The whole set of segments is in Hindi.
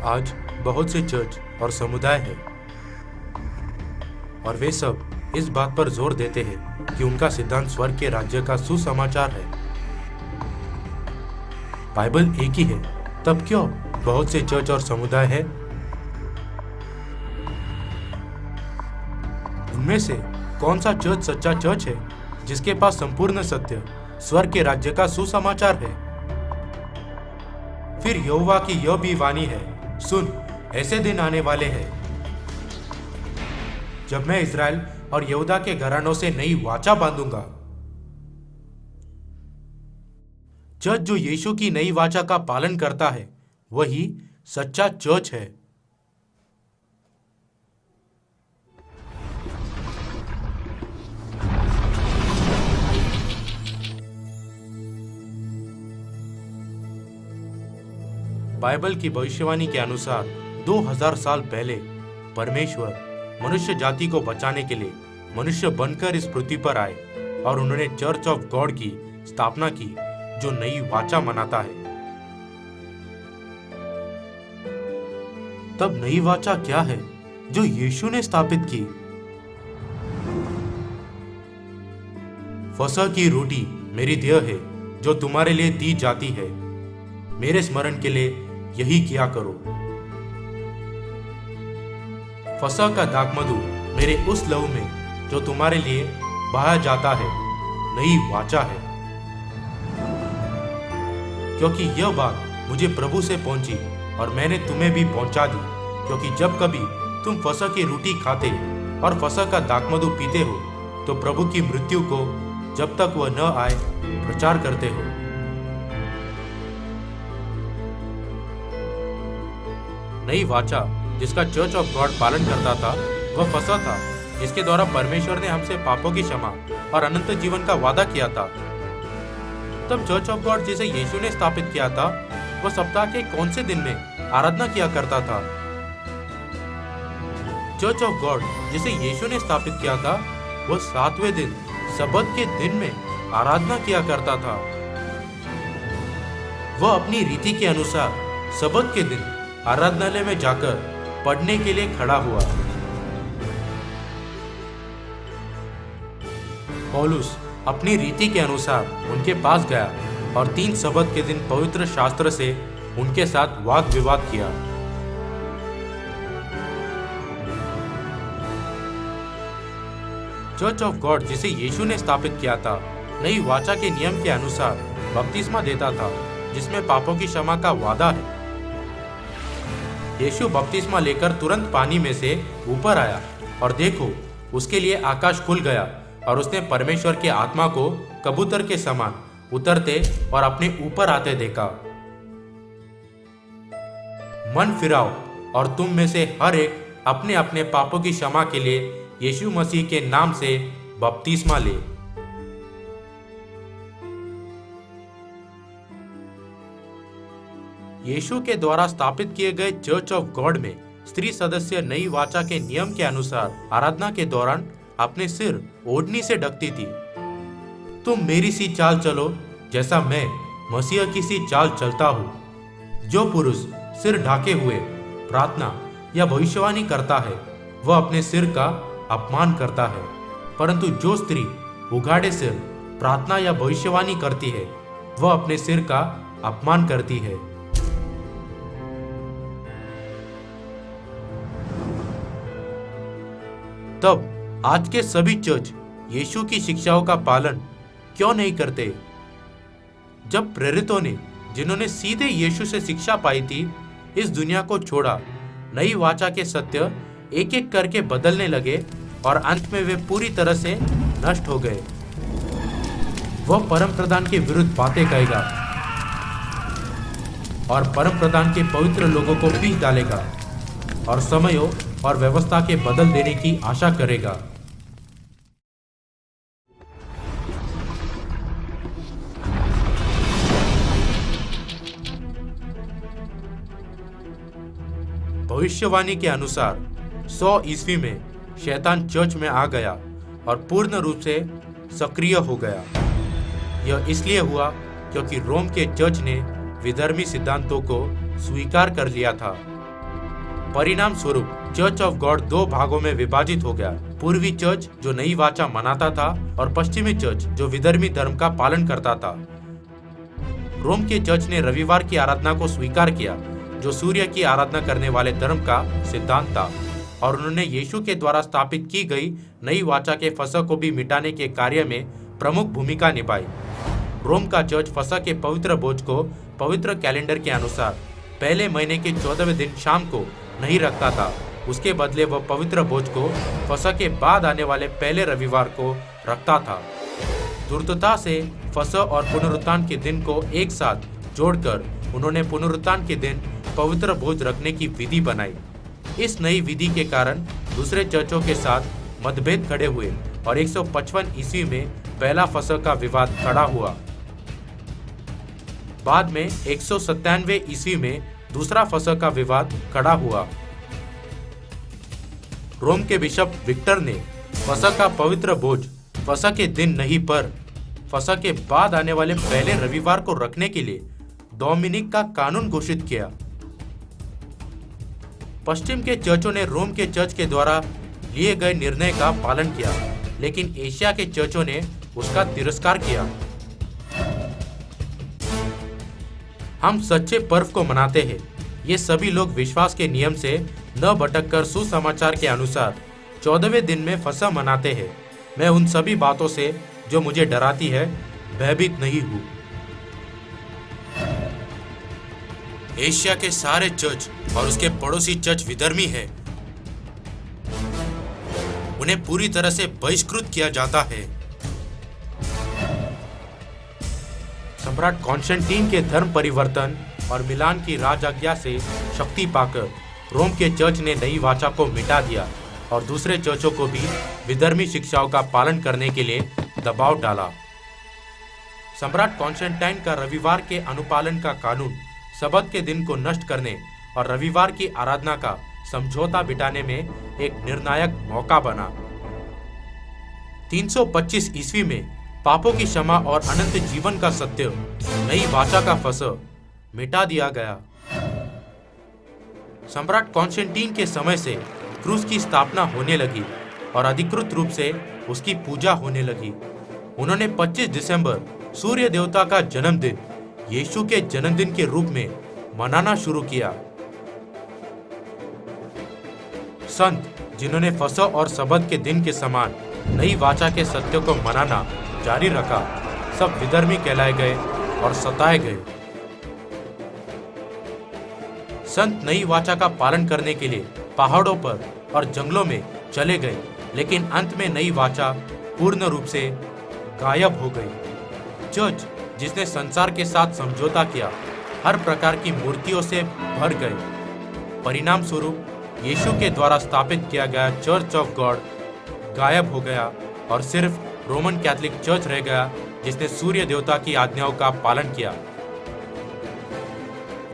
आज बहुत से चर्च और समुदाय हैं और वे सब इस बात पर जोर देते हैं कि उनका सिद्धांत स्वर्ग के राज्य का सुसमाचार है। बाइबल एक ही है, तब क्यों बहुत से चर्च और समुदाय हैं? उनमें से कौन सा चर्च सच्चा चर्च है जिसके पास संपूर्ण सत्य स्वर्ग के राज्य का सुसमाचार है? फिर यहोवा की यह भी वाणी है, सुन, ऐसे दिन आने वाले हैं जब मैं इस्राएल और यहूदा के घरानों से नई वाचा बांधूंगा। चर्च जो यीशु की नई वाचा का पालन करता है वही सच्चा चर्च है। बाइबल की भविष्यवाणी के अनुसार 2000 साल पहले परमेश्वर मनुष्य जाति को बचाने के लिए मनुष्य बनकर इस पृथ्वी पर आए और उन्होंने चर्च ऑफ गॉड की स्थापना की जो नई वाचा मनाता है। तब नई वाचा क्या है जो यीशु ने स्थापित की? फसह की रोटी मेरी देह है जो तुम्हारे लिए दी जाती है, मेरे स्मरण के लिए यही किया करो। फसह का दाखमधु मेरे उस लहू में जो तुम्हारे लिए बहाया जाता है नई वाचा है। क्योंकि यह बात मुझे प्रभु से पहुंची और मैंने तुम्हें भी पहुंचा दी, क्योंकि जब कभी तुम फसह की रोटी खाते और फसह का दाखमधु पीते हो तो प्रभु की मृत्यु को जब तक वह न आए प्रचार करते हो। नई वाचा जिसका चर्च ऑफ गॉड पालन करता था वह फसह था, जिसके द्वारा परमेश्वर ने हमसे पापों की क्षमा और अनंत जीवन का वादा किया था। तब चर्च ऑफ गॉड जिसे यीशु ने स्थापित किया था वह सप्ताह के कौन से दिन में आराधना किया करता था? चर्च ऑफ गॉड जिसे यीशु ने स्थापित किया था वह 7वें दिन सबत के दिन में आराधना किया करता था। वह अपनी रीति के अनुसार सबत के दिन आराधनालय में जाकर पढ़ने के लिए खड़ा हुआ। पौलुस अपनी रीति के अनुसार उनके पास गया और 3 सबत के दिन पवित्र शास्त्र से उनके साथ वाद विवाद किया। चर्च ऑफ गॉड जिसे यीशु ने स्थापित किया था नई वाचा के नियम के अनुसार बपतिस्मा देता था, जिसमें पापों की क्षमा का वादा है। यीशु बपतिस्मा लेकर तुरंत पानी में से ऊपर आया और देखो, उसके लिए आकाश खुल गया और उसने परमेश्वर के आत्मा को कबूतर के समान उतरते और अपने ऊपर आते देखा। मन फिराओ और तुम में से हर एक अपने अपने पापों की क्षमा के लिए यीशु मसीह के नाम से बपतिस्मा ले। यीशु के द्वारा स्थापित किए गए चर्च ऑफ गॉड में स्त्री सदस्य नई वाचा के नियम के अनुसार आराधना के दौरान अपने सिर ओढ़नी से ढकती थी। तुम मेरी सी चाल चलो जैसा मैं मसीह की सी चाल चलता हूँ। जो पुरुष सिर ढाके हुए प्रार्थना या भविष्यवाणी करता है वह अपने सिर का अपमान करता है, परंतु जो स्त्री उघाड़े सिर प्रार्थना या भविष्यवाणी करती है वह अपने सिर का अपमान करती है। तब आज के सभी चर्च यीशु की शिक्षाओं का पालन क्यों नहीं करते? जब प्रेरितों ने, जिन्होंने सीधे यीशु से शिक्षा पाई थी, इस दुनिया को छोड़ा, नई वाचा के सत्य एक एक करके बदलने लगे और अंत में वे पूरी तरह से नष्ट हो गए। वह परम प्रधान के विरुद्ध बातें कहेगा और परम प्रधान के पवित्र लोगों को पीस डालेगा और समयों और व्यवस्था के बदल देने की आशा करेगा। भविष्यवाणी के अनुसार 100 ईस्वी में शैतान चर्च में आ गया और पूर्ण रूप से सक्रिय हो गया। यह इसलिए हुआ क्योंकि रोम के चर्च ने विधर्मी सिद्धांतों को स्वीकार कर लिया था परिणाम स्वरूप चर्च ऑफ गॉड दो भागों में विभाजित हो गया। पूर्वी चर्च जो नई वाचा मनाता था और पश्चिमी चर्च जो विधर्मी धर्म का पालन करता था। रोम के चर्च ने रविवार की आराधना को स्वीकार किया, जो सूर्य की आराधना करने वाले धर्म का सिद्धांत था, और उन्होंने यीशु के द्वारा स्थापित की गई नई वाचा के फसह को भी मिटाने के कार्य में प्रमुख भूमिका निभाई। रोम का चर्च फसह के पवित्र भोज को पवित्र कैलेंडर के अनुसार पहले महीने के 14वें दिन शाम को नहीं रखता था। उसके बदले वह पवित्र भोज को फसह के बाद आने वाले पहले रविवार को रखता था। धूर्तता से फसह और पुनरुत्थान के दिन को एक साथ जोड़कर उन्होंने पुनरुत्थान के दिन पवित्र भोज रखने की विधि बनाई। इस नई विधि के कारण दूसरे चर्चों के साथ मतभेद खड़े हुए और 155 ईस्वी में पहला फसह का विवाद खड़ा हुआ। बाद में 197 ईस्वी में दूसरा फसह का विवाद खड़ा हुआ। रोम के बिशप विक्टर ने फसह का पवित्र भोज फसह के दिन नहीं पर फसह के बाद आने वाले पहले रविवार को रखने के लिए डोमिनिक का कानून घोषित किया। पश्चिम के चर्चों ने रोम के चर्च के द्वारा लिए गए निर्णय का पालन किया, लेकिन एशिया के चर्चों ने उसका तिरस्कार किया। हम सच्चे पर्व को मनाते हैं। ये सभी लोग विश्वास के नियम से न भटककर सुसमाचार के अनुसार 14वें दिन में फसह मनाते हैं। मैं उन सभी बातों से जो मुझे डराती है भयभीत नहीं हूँ। एशिया के सारे चर्च और उसके पड़ोसी चर्च विधर्मी है। उन्हें पूरी तरह से बहिष्कृत किया जाता है। सम्राट कॉन्स्टेंटीन के धर्म परिवर्तन और मिलान की राजआज्ञा से शक्ति पाकर रोम के चर्च ने नई वाचा को मिटा दिया और दूसरे चर्चों को भी विधर्मी शिक्षाओं का पालन करने के लिए दबाव डाला। सम्राट कॉन्स्टेंटाइन का रविवार के अनुपालन का कानून सबत के दिन को नष्ट करने और रविवार की आराधना का समझौता बिठाने में एक निर्णायक मौका बना। 325 ईस्वी में पापों की क्षमा और अनंत जीवन का सत्य नई वाचा का फसह मिटा दिया गया। सम्राट कॉन्स्टेंटीन के समय से क्रूस की स्थापना होने लगी और अधिकृत रूप से उसकी पूजा होने लगी। उन्होंने 25 दिसंबर सूर्य देवता का जन्मदिन यीशु के जन्मदिन के रूप में मनाना शुरू किया। संत जिन्होंने फसह और सबत के दिन के समान नई वाचा के सत्य को मनाना जारी रखा, सब विधर्मी कहलाए गए और सताए गए। संत नई वाचा का पालन करने के लिए पहाड़ों पर और जंगलों में चले गए, लेकिन अंत में नई वाचा पूर्ण रूप से गायब हो गई। चर्च जिसने संसार के साथ समझौता किया, हर प्रकार की मूर्तियों से भर गए। परिणाम स्वरूप यीशु के द्वारा स्थापित किया गया चर्च ऑफ गॉड गायब हो गया और सिर्फ रोमन कैथोलिक चर्च रह गया, जिसने सूर्य देवता की आज्ञाओं का पालन किया।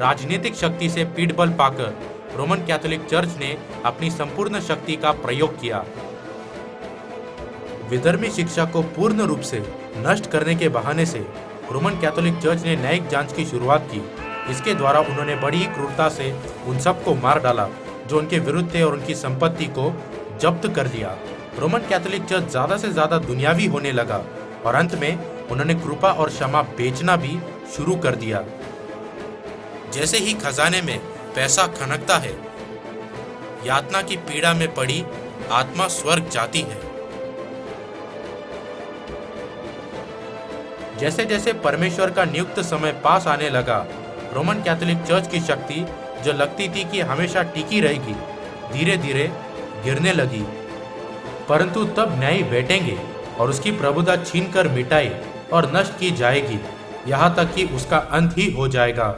राजनीतिक शक्ति से पीठ बल पाकर रोमन कैथोलिक चर्च ने अपनी संपूर्ण शक्ति का प्रयोग किया। विधर्मी शिक्षा को पूर्ण रूप से नष्ट करने के बहाने से रोमन कैथोलिक चर्च ने न्यायिक जांच की शुरुआत की। इसके द्वारा उन्होंने बड़ी ही क्रूरता से उन सबको मार डाला जो उनके विरुद्ध थे और उनकी संपत्ति को जब्त कर लिया। रोमन कैथोलिक चर्च ज्यादा से ज्यादा दुनियावी होने लगा और अंत में उन्होंने कृपा और क्षमा बेचना भी शुरू कर दिया। जैसे ही खजाने में पैसा खनकता है, यातना की पीड़ा में पड़ी आत्मा स्वर्ग जाती है। जैसे जैसे परमेश्वर का नियुक्त समय पास आने लगा, रोमन कैथोलिक चर्च की शक्ति जो लगती थी कि हमेशा टिकी रहेगी, धीरे धीरे गिरने लगी। परंतु तब न्यायी बैठेंगे और उसकी प्रभुता छीनकर मिटाई और नष्ट की जाएगी, यहाँ तक कि उसका अंत ही हो जाएगा।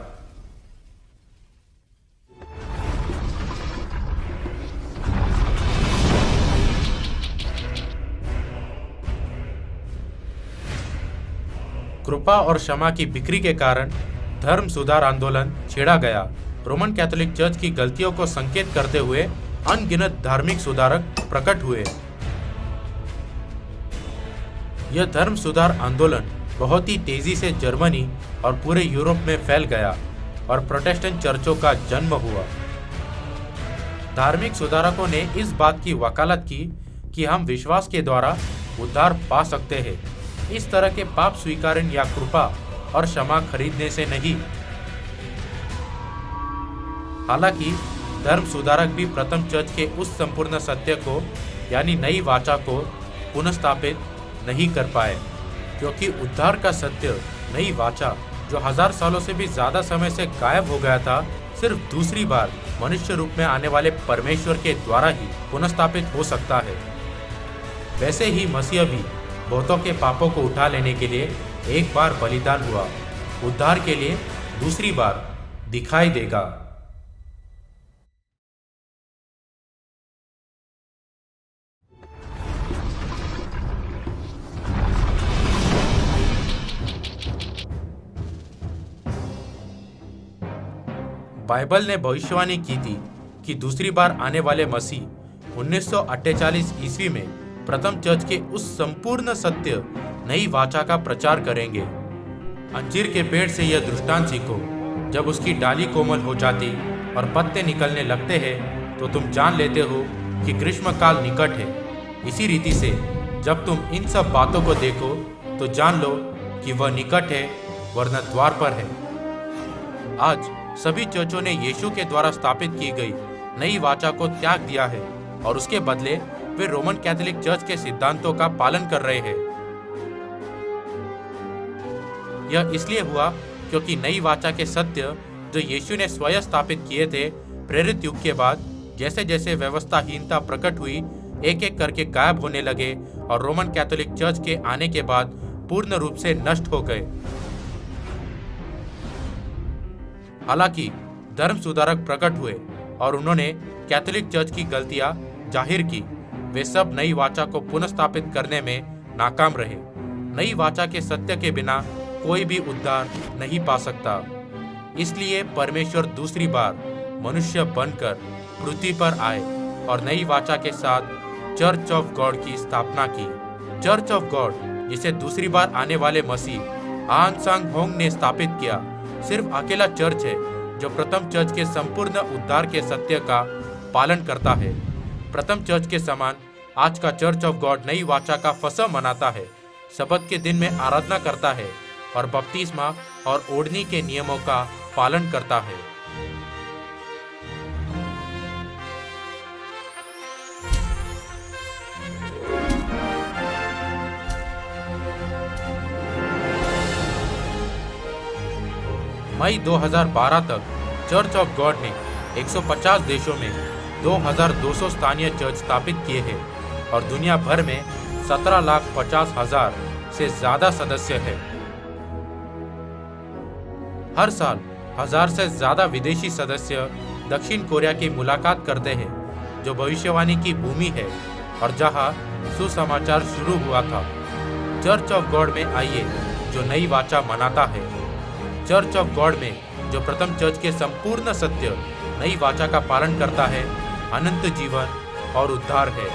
कृपा और क्षमा की बिक्री के कारण धर्म सुधार आंदोलन छेड़ा गया। रोमन कैथोलिक चर्च की गलतियों को संकेत करते हुए अनगिनत धार्मिक सुधारक प्रकट हुए। यह धर्म सुधार आंदोलन बहुत ही तेजी से जर्मनी और पूरे यूरोप में फैल गया और प्रोटेस्टेंट चर्चों का जन्म हुआ। धार्मिक सुधारकों ने इस बात की वकालत की कि हम विश्वास के द्वारा उद्धार पा सकते हैं, इस तरह के पाप स्वीकारण या कृपा और क्षमा खरीदने से नहीं। हालांकि धर्म सुधारक भी प्रथम चर्च के उस संपूर्ण सत्य को यानी नई वाचा को पुनर्स्थापित नहीं कर पाए, क्योंकि उद्धार का सत्य नई वाचा जो 1000 सालों से भी ज्यादा समय से गायब हो गया था, सिर्फ दूसरी बार मनुष्य रूप में आने वाले परमेश्वर के द्वारा ही पुनर्स्थापित हो सकता है। वैसे ही मसीह भी बहुतों के पापों को उठा लेने के लिए एक बार बलिदान हुआ, उद्धार के लिए दूसरी बार दिखाई देगा। बाइबल ने भविष्यवाणी की थी कि दूसरी बार आने वाले मसीह 1948 ईस्वी में प्रथम चर्च के उस संपूर्ण सत्य नई वाचा का प्रचार करेंगे। अंजीर के पेड़ से यह दृष्टांत सीखो, जब उसकी डाली कोमल हो जाती और पत्ते निकलने लगते हैं तो तुम जान लेते हो कि ग्रीष्म काल निकट है। इसी रीति से जब तुम इन सब बातों को देखो तो जान लो कि वह निकट है, वरना द्वार पर है। आज सभी चर्चों ने यीशु के द्वारा स्थापित की गई नई वाचा को त्याग दिया है और उसके बदले वे रोमन कैथोलिक चर्च के सिद्धांतों का पालन कर रहे हैं। यह इसलिए हुआ क्योंकि नई वाचा के सत्य जो यीशु ने स्वयं स्थापित किए थे, प्रेरित युग के बाद जैसे जैसे व्यवस्थाहीनता प्रकट हुई, एक एक करके गायब होने लगे और रोमन कैथोलिक चर्च के आने के बाद पूर्ण रूप से नष्ट हो गए। हालांकि धर्म सुधारक प्रकट हुए और उन्होंने कैथोलिक चर्च की गलतियां जाहिर की, वे सब नई वाचा को पुनर्स्थापित करने में नाकाम रहे। नई वाचा के सत्य के बिना कोई भी उद्धार नहीं पा सकता। इसलिए परमेश्वर दूसरी बार मनुष्य बनकर पृथ्वी पर आए और नई वाचा के साथ चर्च ऑफ गॉड की स्थापना की। चर्च ऑफ गॉड जिसे दूसरी बार आने वाले मसीह आन सांग होंग ने स्थापित किया, सिर्फ अकेला चर्च है जो प्रथम चर्च के संपूर्ण उद्धार के सत्य का पालन करता है। प्रथम चर्च के समान आज का चर्च ऑफ गॉड नई वाचा का फसह मनाता है, सबत के दिन में आराधना करता है और बपतिस्मा और ओढ़नी के नियमों का पालन करता है। मई 2012 तक चर्च ऑफ गॉड ने 150 देशों में 2200 स्थानीय चर्च स्थापित किए हैं और दुनिया भर में 17,50,000 से ज्यादा सदस्य हैं। हर साल 1000 से ज्यादा विदेशी सदस्य दक्षिण कोरिया की मुलाकात करते हैं, जो भविष्यवाणी की भूमि है और जहां सुसमाचार शुरू हुआ था। चर्च ऑफ गॉड में आइए जो नई वाचा मनाता है। चर्च ऑफ गॉड में जो प्रथम चर्च के संपूर्ण सत्य नई वाचा का पालन करता है, अनंत जीवन और उद्धार है।